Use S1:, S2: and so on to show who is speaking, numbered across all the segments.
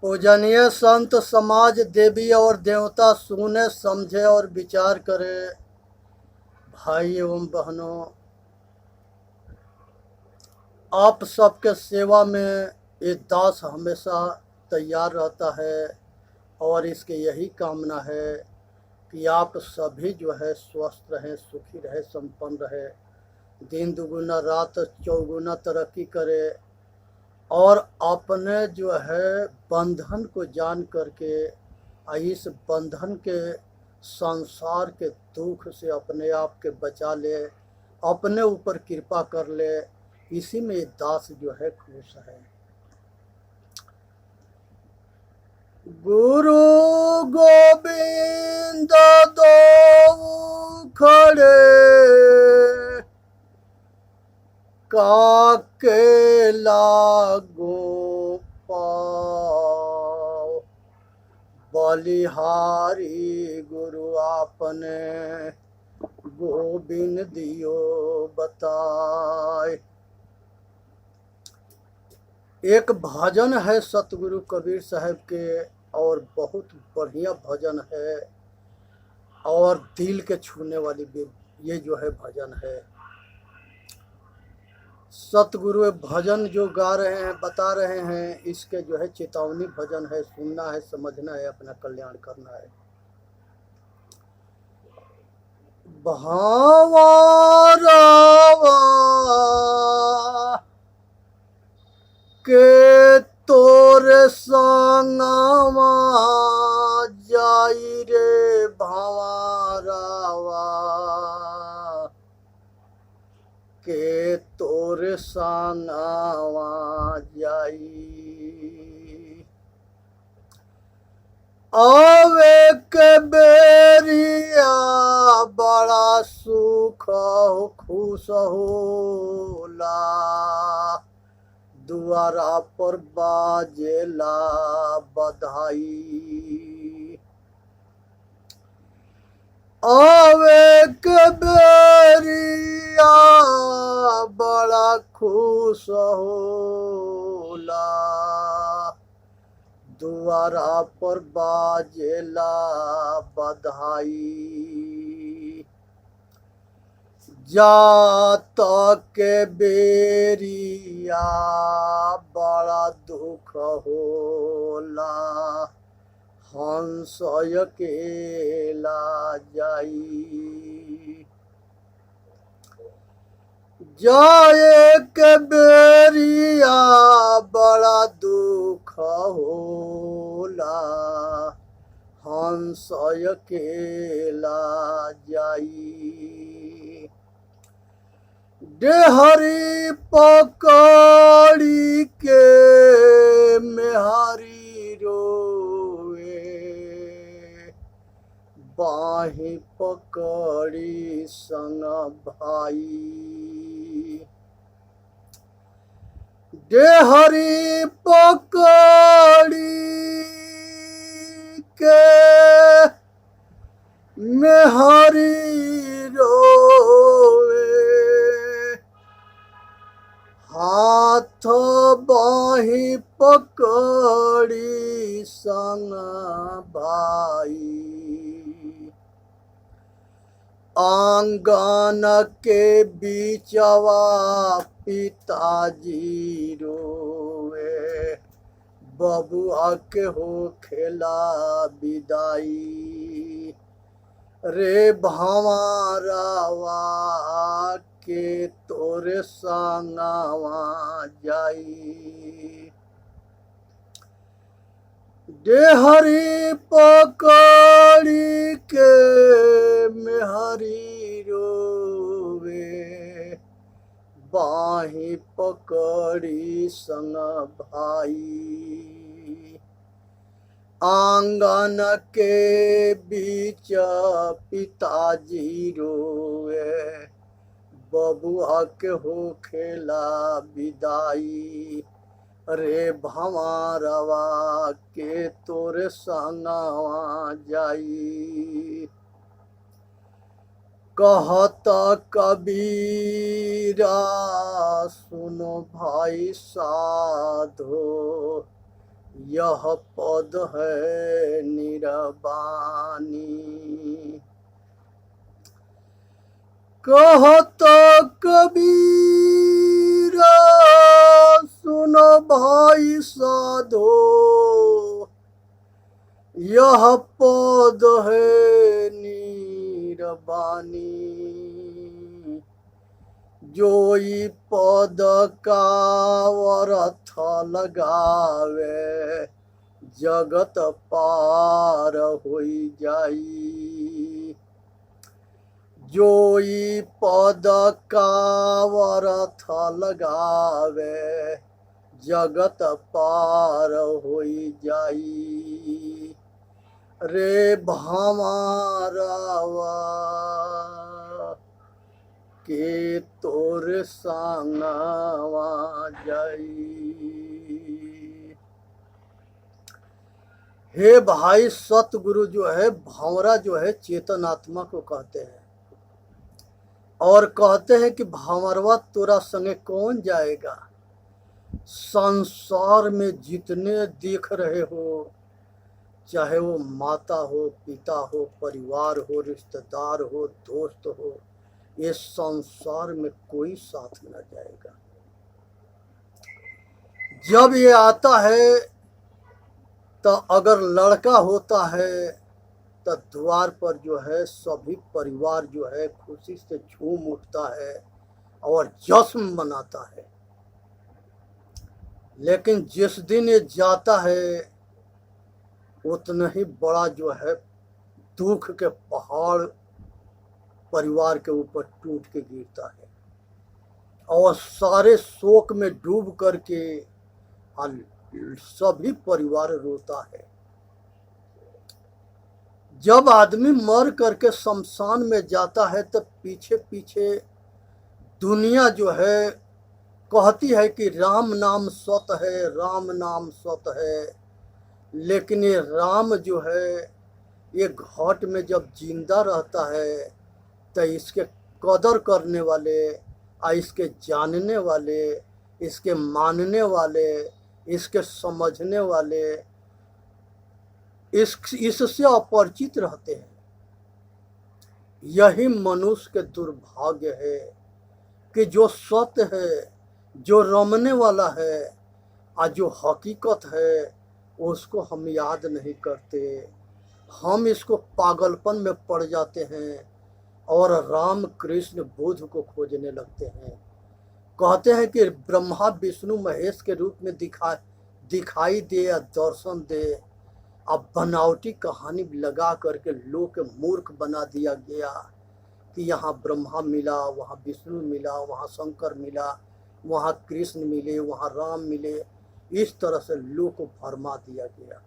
S1: पूजनीय संत समाज देवी और देवता सुने समझे और विचार करे। भाई एवं बहनों, आप सबके सेवा में ये दास हमेशा तैयार रहता है और इसकी यही कामना है कि आप सभी जो है स्वस्थ रहें, सुखी रहे, संपन्न रहे, दिन दुगुना रात चौगुना तरक्की करे और अपने जो है बंधन को जान करके इस बंधन के संसार के दुख से अपने आप के बचा ले, अपने ऊपर कृपा कर ले। इसी में दास जो है खुश है। गुरु गोविंद दो खड़े काके लागो पाओ, बलिहारी गुरु आपने गोविंद दियो बताए। एक भजन है सतगुरु कबीर साहब के और बहुत बढ़िया भजन है और दिल के छूने वाली ये जो है भजन है। सतगुरु भजन जो गा रहे हैं, बता रहे हैं, इसके जो है चेतावनी भजन है। सुनना है, समझना है, अपना कल्याण करना है। भावा के तोरे संगवा जाई रे भावारावा, के तोरे संगवा जाई। आवे के बेरिया बड़ा सुख हो खुश होला, दुआरा पर बाजेला बधाई। आवे के बेरिया बड़ा खुश होला, दुआरा पर बाजेला बधाई। जात के बेरिया बड़ा दुख होला, हंस अकेला जाई। जाए के बेरिया बड़ा दुख होला, हंस अकेला जाई। डेहरी पकड़ी के मेहारी रोए, बाही पकड़ी संग भाई। डेहरी पकड़ी के मेहारी रोए, हाथ बाही पकड़ी संग भाई। आंगन के बीचवा पिताजी रोए, बबुआ के हो खेला विदाई। रे भावारावा के तोरे संगवा जाई। डेहरी पकड़ी के मेहरी रोवे, बाही पकड़ी संग भाई। आंगन के बीच पिताजी रोवे, बबुआ के हो खेला विदाई। रे भंवरवा के तोरे संगवा जाई। कहत कबीरा सुनो भाई साधो, यह पद है निरबानी। कहत कबीर सुनो भाई साधो, यह पद है निरबानी। जोई पद का अर्थ लगावे, जगत पार होई जाई। जोई पद का अर्थ लगावे, जगत पार होई जाई। रे भंवरवा के तोर संगवा जाई। हे भाई, सतगुरु जो है भंवरा जो है चेतन आत्मा को कहते हैं, और कहते हैं कि भंवरवा तोरा संगे कौन जाएगा। संसार में जितने देख रहे हो, चाहे वो माता हो, पिता हो, परिवार हो, रिश्तेदार हो, दोस्त हो, ये संसार में कोई साथ न जाएगा। जब ये आता है तो अगर लड़का होता है तो द्वार पर जो है सभी परिवार जो है खुशी से झूम उठता है और जश्न मनाता है। लेकिन जिस दिन ये जाता है उतना ही बड़ा जो है दुख के पहाड़ परिवार के ऊपर टूट के गिरता है, और सारे शोक में डूब करके सभी परिवार रोता है। जब आदमी मर करके शमशान में जाता है तो पीछे पीछे दुनिया जो है कहती है कि राम नाम सत है, राम नाम सत है। लेकिन ये राम जो है ये घाट में जब जिंदा रहता है तो इसके कदर करने वाले, इसके जानने वाले, इसके मानने वाले, इसके समझने वाले इससे अपरिचित रहते हैं। यही मनुष्य के दुर्भाग्य है कि जो सत्य है, जो रमने वाला है और जो हकीकत है उसको हम याद नहीं करते। हम इसको पागलपन में पड़ जाते हैं और राम कृष्ण बुद्ध को खोजने लगते हैं। कहते हैं कि ब्रह्मा विष्णु महेश के रूप में दिखाई दे या दर्शन दे। अब बनावटी कहानी लगा करके लोग के मूर्ख बना दिया गया कि यहाँ ब्रह्मा मिला, वहाँ विष्णु मिला, वहाँ शंकर मिला, वहाँ कृष्ण मिले, वहाँ राम मिले। इस तरह से लोग को भरमा दिया गया।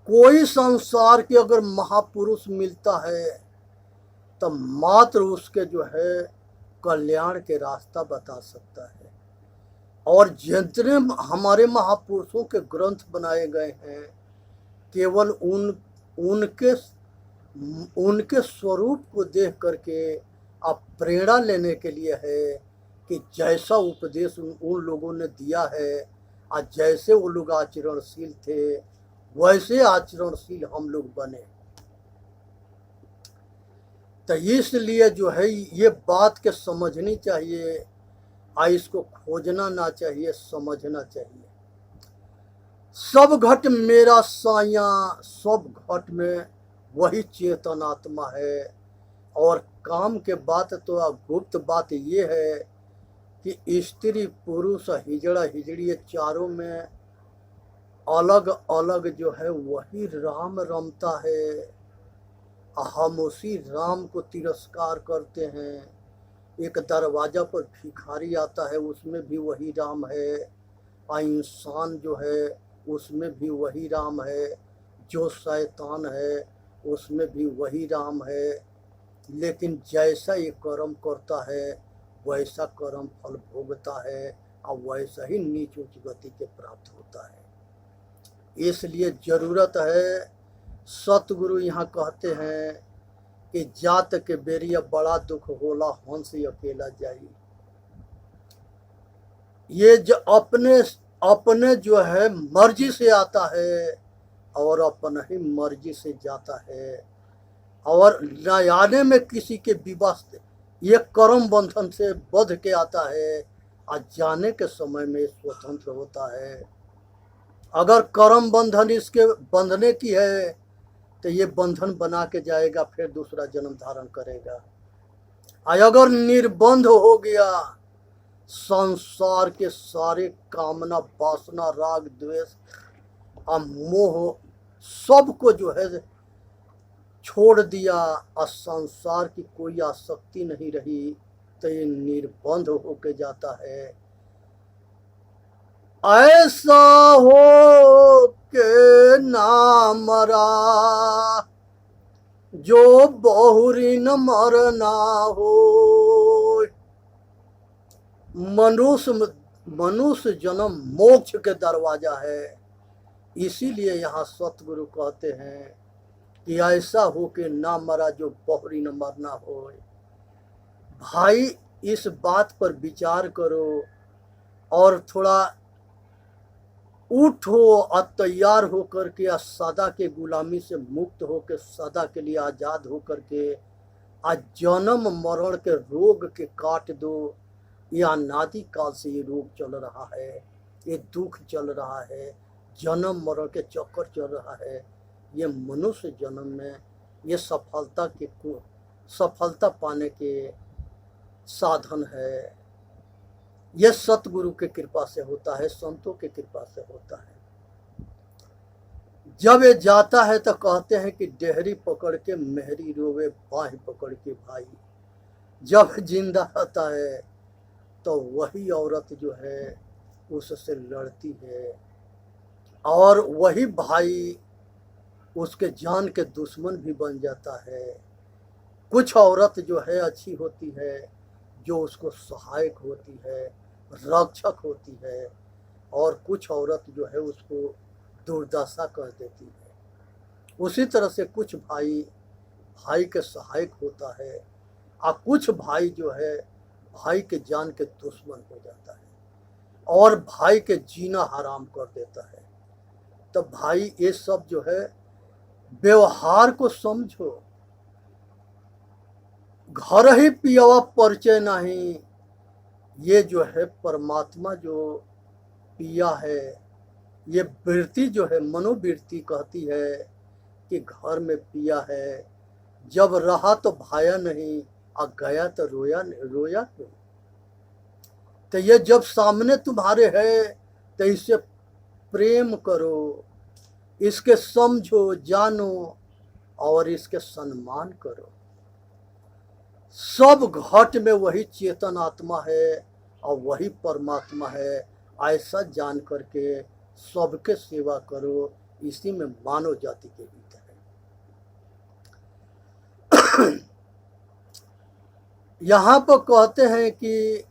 S1: कोई संसार के अगर महापुरुष मिलता है तो मात्र उसके जो है कल्याण के रास्ता बता सकता है। और जितने हमारे महापुरुषों के ग्रंथ बनाए गए हैं केवल उनके स्वरूप को देख करके आप प्रेरणा लेने के लिए है कि जैसा उपदेश उन लोगों ने दिया है और जैसे वो लोग आचरणशील थे वैसे आचरणशील हम लोग बने। तो इसलिए जो है ये बात के समझनी चाहिए, इसको खोजना ना चाहिए, समझना चाहिए। सब घट मेरा साया, सब घट में वही चेतनात्मा है। और काम के बात तो गुप्त बात ये है कि स्त्री पुरुष हिजड़ा हिजड़ी चारों में अलग अलग जो है वही राम रमता है। हम उसी राम को तिरस्कार करते हैं। एक दरवाजा पर भिखारी आता है उसमें भी वही राम है, इंसान जो है उसमें भी वही राम है, जो शैतान है उसमें भी वही राम है। लेकिन जैसा ये कर्म करता है वैसा कर्म फल भोगता है और वैसा ही नीच उच्च गति के प्राप्त होता है। इसलिए ज़रूरत है, सतगुरु यहाँ कहते हैं कि जात के बेरिया बड़ा दुख होला, हंस अकेला जाई। ये जो अपने जो है मर्जी से आता है और अपना ही मर्जी से जाता है, और न आने में किसी के विवश ये कर्म बंधन से बंध के आता है, और जाने के समय में स्वतंत्र होता है। अगर कर्म बंधन इसके बंधने की है तो ये बंधन बना के जाएगा, फिर दूसरा जन्म धारण करेगा। अगर निर्बंध हो गया, संसार के सारे कामना, वासना, राग, द्वेष और मोह सबको जो है छोड़ दिया और संसार की कोई आसक्ति नहीं रही, तो ये निर्बंध होके जाता है। ऐसा हो के ना मरा जो बहुरी न मरना हो। मनुष्य जन्म मोक्ष के दरवाजा है, इसीलिए यहाँ सतगुरु कहते हैं कि ऐसा हो के ना मरा जो बहुरी न मरना हो। भाई इस बात पर विचार करो और थोड़ा उठो और तैयार होकर के सदा के गुलामी से मुक्त होकर सदा के लिए आज़ाद होकर के आज जन्म मरण के रोग के काट दो। यह अनादि काल से ये रोग चल रहा है, ये दुख चल रहा है, जन्म मरण के चक्कर चल रहा है। ये मनुष्य जन्म में ये सफलता पाने के साधन है। यह सतगुरु के कृपा से होता है, संतों के कृपा से होता है। जब ये जाता है तो कहते हैं कि डेहरी पकड़ के मेहरी रोवे बाह पकड़ के भाई। जब जिंदा रहता है तो वही औरत जो है उससे लड़ती है, और वही भाई उसके जान के दुश्मन भी बन जाता है। कुछ औरत जो है अच्छी होती है, जो उसको सहायक होती है, रक्षक होती है, और कुछ औरत जो है उसको दुर्दशा कर देती है। उसी तरह से कुछ भाई के सहायक होता है, और कुछ भाई जो है भाई के जान के दुश्मन हो जाता है और भाई के जीना हराम कर देता है। तो भाई ये सब जो है व्यवहार को समझो। घर ही पियवा परिचय नहीं, ये जो है परमात्मा जो पिया है, ये वृत्ति जो है मनोवृत्ति कहती है कि घर में पिया है, जब रहा तो भाया नहीं और गया तो रोया नहीं। तो ये जब सामने तुम्हारे है तो इससे प्रेम करो, इसके समझो, जानो और इसके सम्मान करो। सब घट में वही चेतन आत्मा है और वही परमात्मा है, ऐसा जान करके सबके सेवा करो। इसी में मानव जाति के हित है। यहाँ पर कहते हैं कि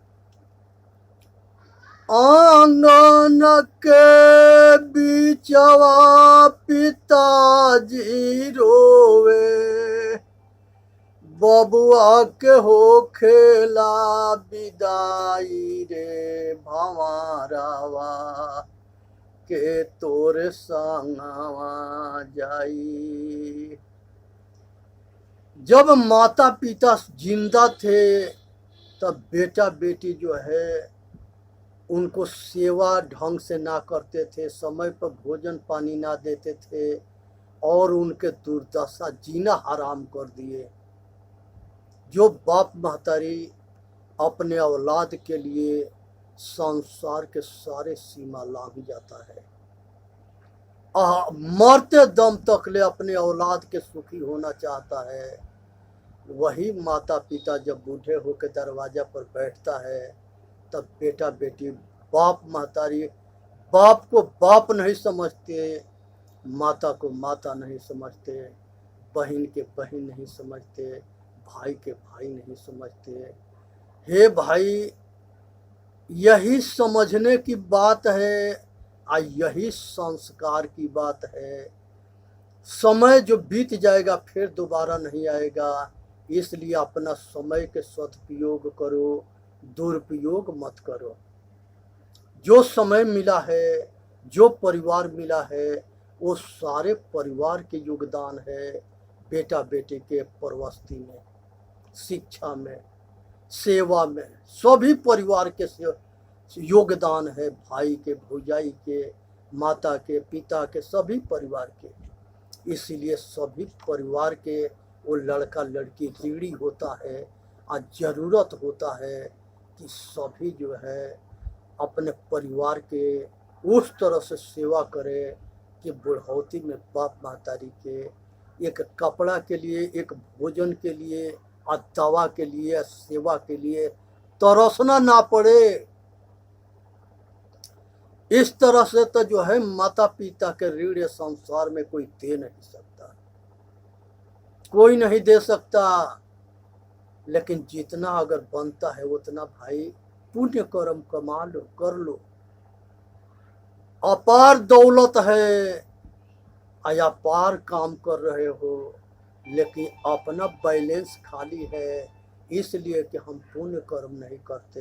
S1: आंगन के बीचवा पिताजी रोवे, बबुआ के हो खेला विदाई रे भंवरवा के तोरे संगवा जाई। जब माता पिता जिंदा थे तब बेटा बेटी जो है उनको सेवा ढंग से ना करते थे, समय पर भोजन पानी ना देते थे और उनके दुर्दशा जीना हराम कर दिए। जो बाप महतारी अपने औलाद के लिए संसार के सारे सीमा लांघ जाता है, मरते दम तक ले अपने औलाद के सुखी होना चाहता है, वही माता पिता जब बूढ़े होकर दरवाजा पर बैठता है तब बेटा बेटी बाप महतारी बाप को बाप नहीं समझते, माता को माता नहीं समझते, बहन के बहन नहीं समझते, भाई के भाई नहीं समझते। हे भाई, यही समझने की बात है और यही संस्कार की बात है। समय जो बीत जाएगा फिर दोबारा नहीं आएगा, इसलिए अपना समय के सदुपयोग करो, दुरुपयोग मत करो। जो समय मिला है, जो परिवार मिला है, वो सारे परिवार के योगदान है बेटा बेटी के परवस्ती में, शिक्षा में, सेवा में, सभी परिवार के योगदान है, भाई के, भौजाई के, माता के, पिता के, सभी परिवार के। इसीलिए सभी परिवार के वो लड़का लड़की ऋणी होता है और ज़रूरत होता है कि सभी जो है अपने परिवार के उस तरह से सेवा करे कि बुढ़ौती में बाप महतारी के एक कपड़ा के लिए, एक भोजन के लिए और दवा के लिए, सेवा के लिए तरसना ना पड़े। इस तरह से तो जो है माता पिता के ऋण संसार में कोई दे नहीं सकता, कोई नहीं दे सकता। लेकिन जितना अगर बनता है उतना भाई पुण्य कर्म कमा लो, कर लो। अपार दौलत है, अपार काम कर रहे हो, लेकिन अपना बैलेंस खाली है, इसलिए कि हम पुण्य कर्म नहीं करते।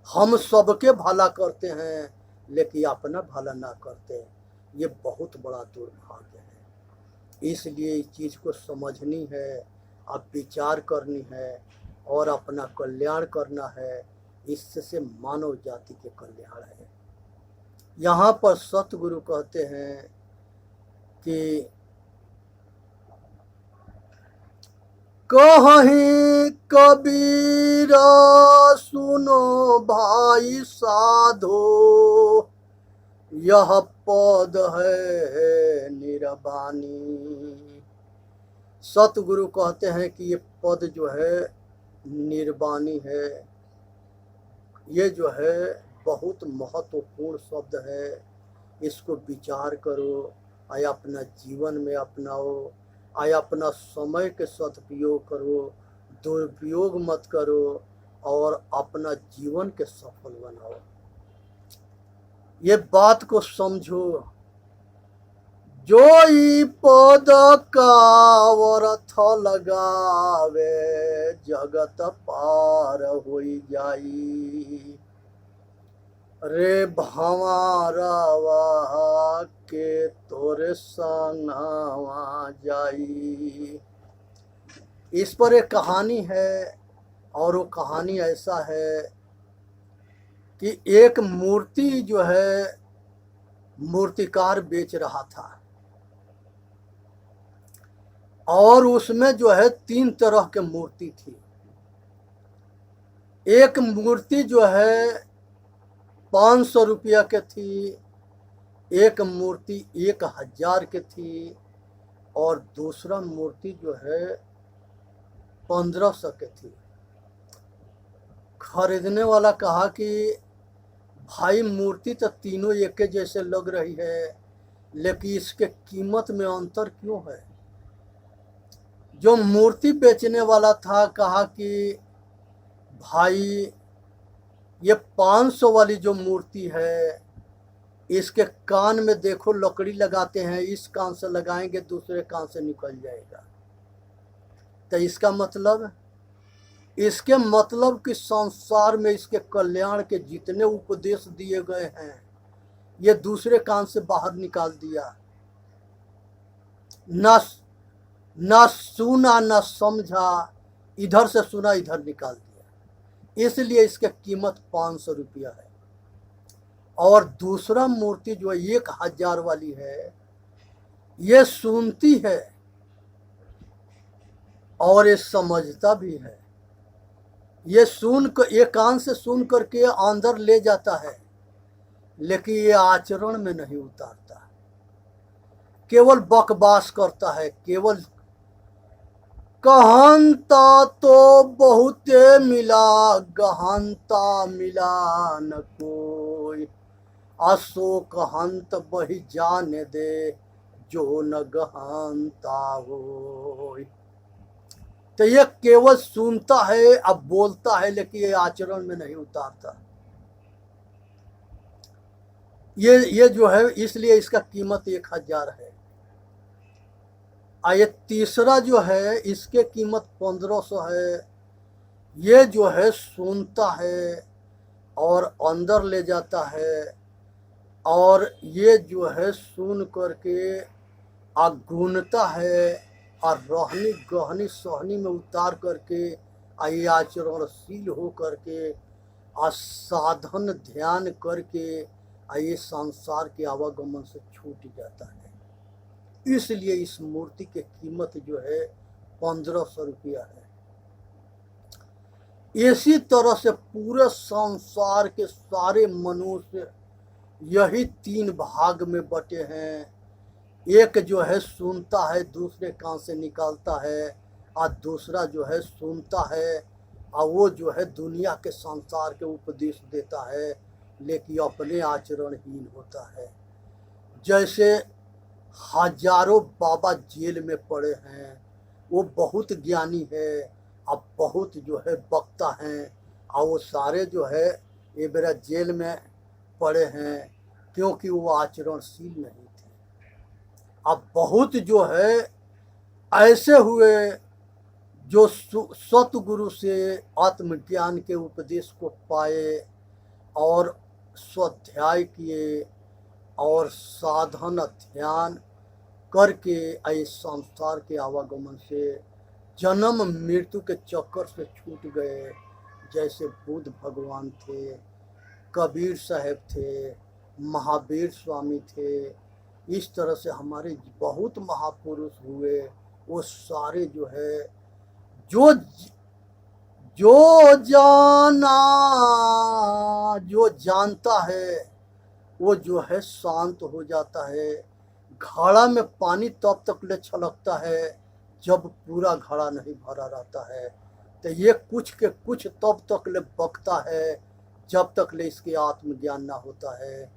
S1: हम सबके भला करते हैं लेकिन अपना भला ना करते, ये बहुत बड़ा दुर्भाग्य है। इसलिए इस चीज़ को समझनी है, अब विचार करनी है और अपना कल्याण करना है। इससे मानव जाति के कल्याण है। यहाँ पर सतगुरु कहते हैं कि कहीं कबीर सुनो भाई साधो, यह पद है निर्वाणी। सतगुरु कहते हैं कि ये पद जो है निर्वाणी है, ये जो है बहुत महत्वपूर्ण शब्द है। इसको विचार करो, आया अपना जीवन में अपनाओ, आया अपना समय के सदुपयोग करो, दुरुपयोग मत करो और अपना जीवन के सफल बनाओ। ये बात को समझो, जो ई पद का अर्थ लगावे जगत पार होई जाई। रे भंवरवा के तोरे संगवा जाई। इस पर एक कहानी है और वो कहानी ऐसा है कि एक मूर्ति जो है मूर्तिकार बेच रहा था और उसमें जो है 3 तरह के मूर्ति थी। एक मूर्ति जो है 500 रुपया के थी, एक मूर्ति 1000 के थी और दूसरा मूर्ति जो है 1500 के थी। खरीदने वाला कहा कि भाई मूर्ति तो तीनों एक जैसे लग रही है, लेकिन इसके कीमत में अंतर क्यों है। जो मूर्ति बेचने वाला था कहा कि भाई ये 500 वाली जो मूर्ति है, इसके कान में देखो लकड़ी लगाते हैं, इस कान से लगाएंगे दूसरे कान से निकल जाएगा। तो इसका मतलब, इसके मतलब कि संसार में इसके कल्याण के जितने उपदेश दिए गए हैं ये दूसरे कान से बाहर निकाल दिया। ना सुना ना समझा, इधर से सुना इधर निकाल दिया। इसलिए इसके कीमत 500 रुपया है। और दूसरा मूर्ति जो 1000 वाली है, ये सुनती है और ये समझता भी है। ये सुन कर, एक कान से सुन करके अंदर ले जाता है, लेकिन ये आचरण में नहीं उतारता, केवल बकवास करता है। केवल कहंता तो बहुते मिला, गहनता मिला न कोई। अशोक हंत बही जाने दे, जो न गहनता हो। तो ये केवल सुनता है, अब बोलता है, लेकिन ये आचरण में नहीं उतारता। ये जो है, इसलिए इसका कीमत 1000 है। ये तीसरा जो है इसके कीमत 1500 है। ये जो है सुनता है और अंदर ले जाता है, और ये जो है सुन करके गुनता है और रहनी गहनी सहनी में उतार करके ये आचरणशील हो करके साधन ध्यान करके ये संसार के आवागमन से छूट जाता है। इसलिए इस मूर्ति की कीमत जो है 1500 रुपया है। इसी तरह से पूरे संसार के सारे मनुष्य यही 3 भाग में बटे हैं। एक जो है सुनता है, दूसरे कान से निकालता है, और दूसरा जो है सुनता है और वो जो है दुनिया के संसार के उपदेश देता है, लेकिन अपने आचरणहीन होता है। जैसे हजारों बाबा जेल में पड़े हैं, वो बहुत ज्ञानी है, अब बहुत जो है वक्ता हैं, और वो सारे जो है ये मेरा जेल में पड़े हैं क्योंकि वो आचरणशील नहीं थे। अब बहुत जो है ऐसे हुए जो सतगुरु से आत्मज्ञान के उपदेश को पाए और स्वाध्याय किए और साधन ध्यान करके इस संसार के आवागमन से जन्म मृत्यु के चक्कर से छूट गए। जैसे बुद्ध भगवान थे, कबीर साहब थे, महावीर स्वामी थे, इस तरह से हमारे बहुत महापुरुष हुए। वो सारे जो है जो जाना जो जानता है वो जो है शांत हो जाता है। घड़ा में पानी तब तक ले छलकता है जब पूरा घड़ा नहीं भरा रहता है, तो ये कुछ के कुछ तब तक ले बकता है जब तक ले इसके आत्मज्ञान ना होता है।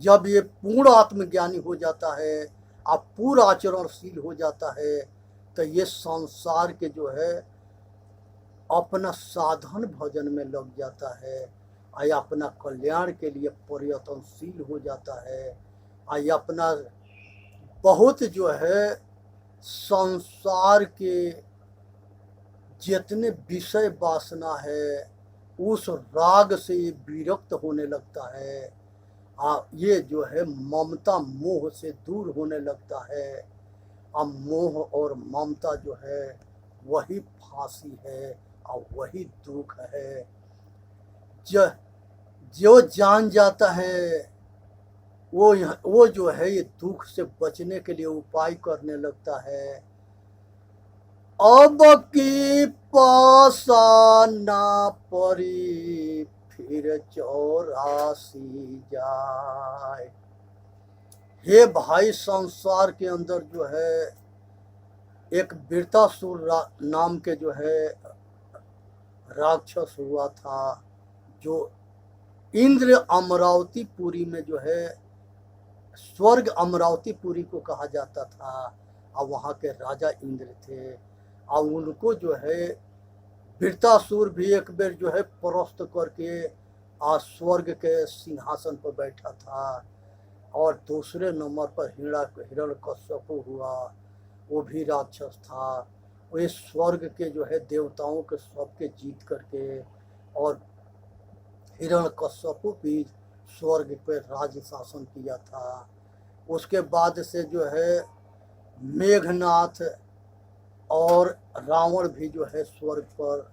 S1: जब ये पूर्ण आत्मज्ञानी हो जाता है, अब पूरा आचरणशील हो जाता है, तो ये संसार के जो है अपना साधन भजन में लग जाता है, आई अपना कल्याण के लिए प्रयत्नशील हो जाता है, आई अपना बहुत जो है संसार के जितने विषय वासना है उस राग से ये विरक्त होने लगता है। ये जो है ममता मोह से दूर होने लगता है। अब मोह और ममता जो है वही फांसी है और वही दुख है। जो जान जाता है वो जो है ये दुख से बचने के लिए उपाय करने लगता है। अब की पासा ना परी फिर 84 जाए। हे भाई, संसार के अंदर जो है एक वृत्तासुर नाम के जो है राक्षस हुआ था, जो इंद्र अमरावतीपुरी में जो है स्वर्ग अमरावतीपुरी को कहा जाता था, और वहाँ के राजा इंद्र थे। और उनको जो है वृत्तासुर भी एक बेर जो है परास्त करके स्वर्ग के सिंहासन पर बैठा था। और दूसरे नंबर पर हिरण्यकश्यप हुआ, वो भी राक्षस था। वो इस स्वर्ग के जो है देवताओं के सबके जीत करके, और हिरण्यकश्यप भी स्वर्ग पर राज्य शासन किया था। उसके बाद से जो है मेघनाथ और रावण भी जो है स्वर्ग पर,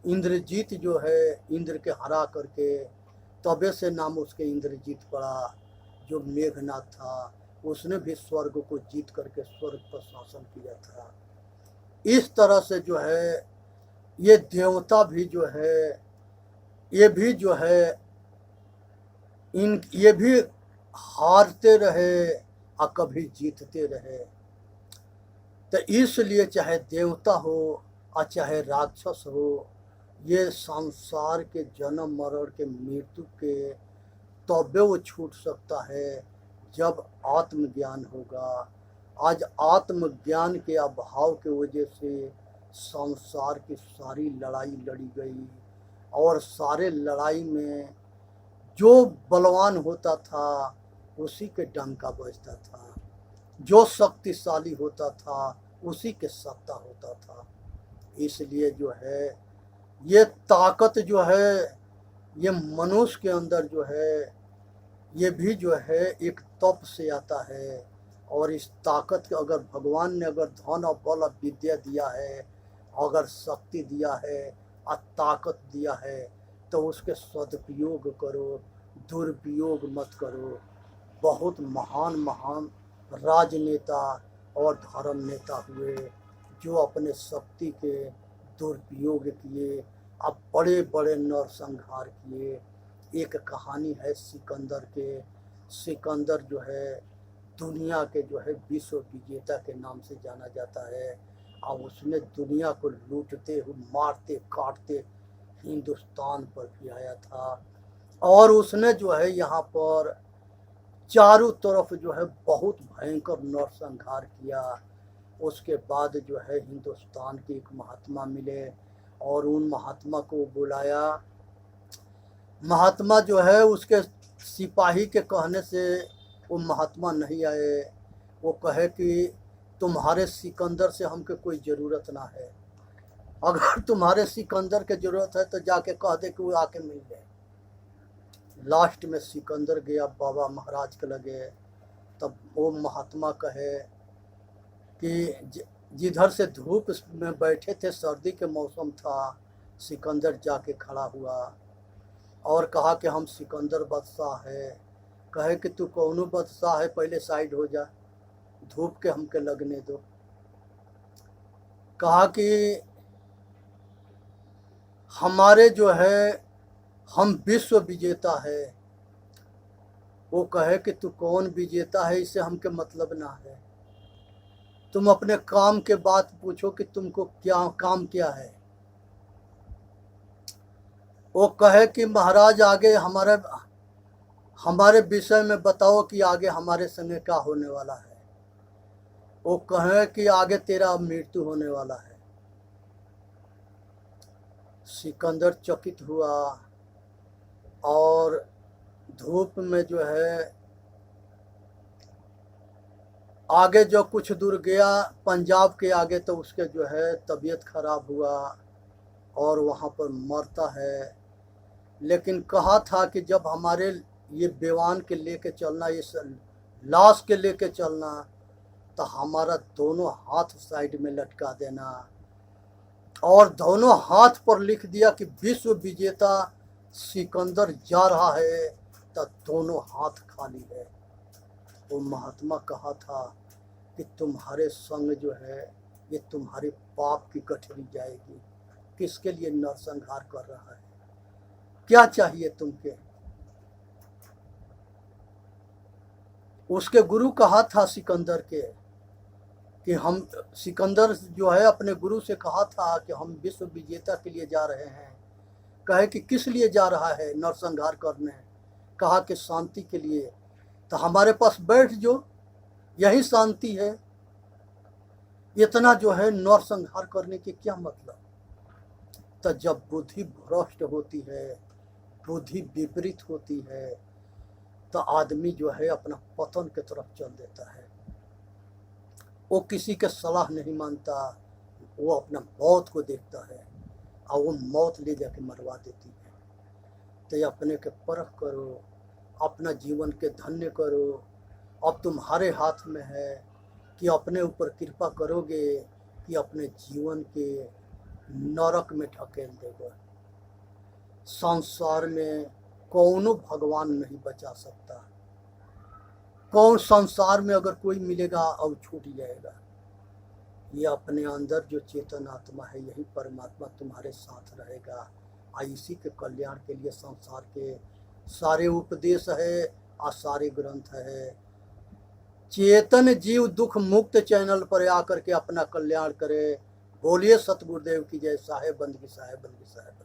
S1: इंद्रजीत जो है इंद्र के हरा करके, तबे से नाम उसके इंद्रजीत पड़ा। जो मेघनाथ था उसने भी स्वर्ग को जीत करके स्वर्ग पर शासन किया था। इस तरह से जो है ये देवता भी जो है ये भी जो है ये भी हारते रहे और कभी जीतते रहे। तो इसलिए चाहे देवता हो और चाहे राक्षस हो, ये संसार के जन्म मरण के मृत्यु के तबे वो छूट सकता है जब आत्मज्ञान होगा। आज आत्मज्ञान के अभाव के वजह से संसार की सारी लड़ाई लड़ी गई, और सारे लड़ाई में जो बलवान होता था उसी के डंका बजता था, जो शक्तिशाली होता था उसी के सत्ता होता था। इसलिए जो है ये ताकत जो है ये मनुष्य के अंदर जो है ये भी जो है एक तप से आता है। और इस ताकत के अगर भगवान ने अगर धन और बल और विद्या दिया है, अगर शक्ति दिया है और ताकत दिया है, तो उसके सदुपयोग करो, दुरुपयोग मत करो। बहुत महान महान राजनेता और धर्म नेता हुए जो अपने शक्ति के दुरुपयोग किए, अब बड़े बड़े नरसंहार किए। एक कहानी है सिकंदर के। सिकंदर जो है दुनिया के जो है विश्व विजेता के नाम से जाना जाता है, और उसने दुनिया को लूटते हुए मारते काटते हिंदुस्तान पर भी आया था। और उसने जो है यहाँ पर चारों तरफ जो है बहुत भयंकर नरसंहार किया। उसके बाद जो है हिंदुस्तान के एक महात्मा मिले और उन महात्मा को बुलाया। महात्मा जो है उसके सिपाही के कहने से वो महात्मा नहीं आए। वो कहे कि तुम्हारे सिकंदर से हमको कोई ज़रूरत ना है, अगर तुम्हारे सिकंदर के ज़रूरत है तो जाके कह दे कि वो आके मिल जाए। लास्ट में सिकंदर गया बाबा महाराज के लगे, तब वो महात्मा कहे कि जिधर से धूप में बैठे थे, सर्दी के मौसम था, सिकंदर जाके खड़ा हुआ और कहा कि हम सिकंदर बादशाह है। कहे कि तू कौनो बादशाह है, पहले साइड हो जा, धूप के हमके लगने दो। कहा कि हमारे जो है हम विश्व विजेता है। वो कहे कि तू कौन विजेता है, इससे हमके मतलब ना है, तुम अपने काम के बात पूछो कि तुमको क्या काम क्या है। वो कहे कि महाराज आगे हमारे विषय में बताओ कि आगे हमारे संगे क्या होने वाला है। वो कहे कि आगे तेरा मृत्यु होने वाला है। सिकंदर चकित हुआ और धूप में जो है आगे जो कुछ दूर गया पंजाब के आगे, तो उसके जो है तबीयत खराब हुआ और वहाँ पर मरता है। लेकिन कहा था कि जब हमारे ये बेवान के लेके चलना, ये लाश के लेके चलना, तो हमारा दोनों हाथ साइड में लटका देना, और दोनों हाथ पर लिख दिया कि विश्व विजेता सिकंदर जा रहा है, तो दोनों हाथ खाली है। वो महात्मा कहा था कि तुम्हारे संग जो है ये तुम्हारे पाप की गठरी जाएगी। किसके लिए नरसंहार कर रहा है, क्या चाहिए तुमके। उसके गुरु कहा था सिकंदर के कि हम, सिकंदर जो है अपने गुरु से कहा था कि हम विश्व विजेता के लिए जा रहे हैं। कहे कि किस लिए जा रहा है नरसंहार करने। कहा कि शांति के लिए। तो हमारे पास बैठ जो, यही शांति है। इतना जो है नरसंहार करने के क्या मतलब। तो जब बुद्धि भ्रष्ट होती है, बुद्धि विपरीत होती है, तो आदमी जो है अपना पतन की तरफ चल देता है। वो किसी के सलाह नहीं मानता, वो अपना मौत को देखता है और वो मौत ले जाके मरवा देती है। तो ये अपने के परख करो, अपना जीवन के धन्य करो। अब तुम्हारे हाथ में है कि अपने ऊपर कृपा करोगे कि अपने जीवन के नरक में ढकेल देगा। संसार में कौनो भगवान नहीं बचा सकता। कौन संसार में अगर कोई मिलेगा और छूट जाएगा। ये अपने अंदर जो चेतन आत्मा है, यही परमात्मा तुम्हारे साथ रहेगा। इसी के कल्याण के लिए संसार के सारे उपदेश है और सारे ग्रंथ है। चेतन जीव दुख मुक्त चैनल पर आकर के अपना कल्याण करे। बोलिए सतगुरुदेव की जय। साहेब बंद की साहेब बंद की साहेब।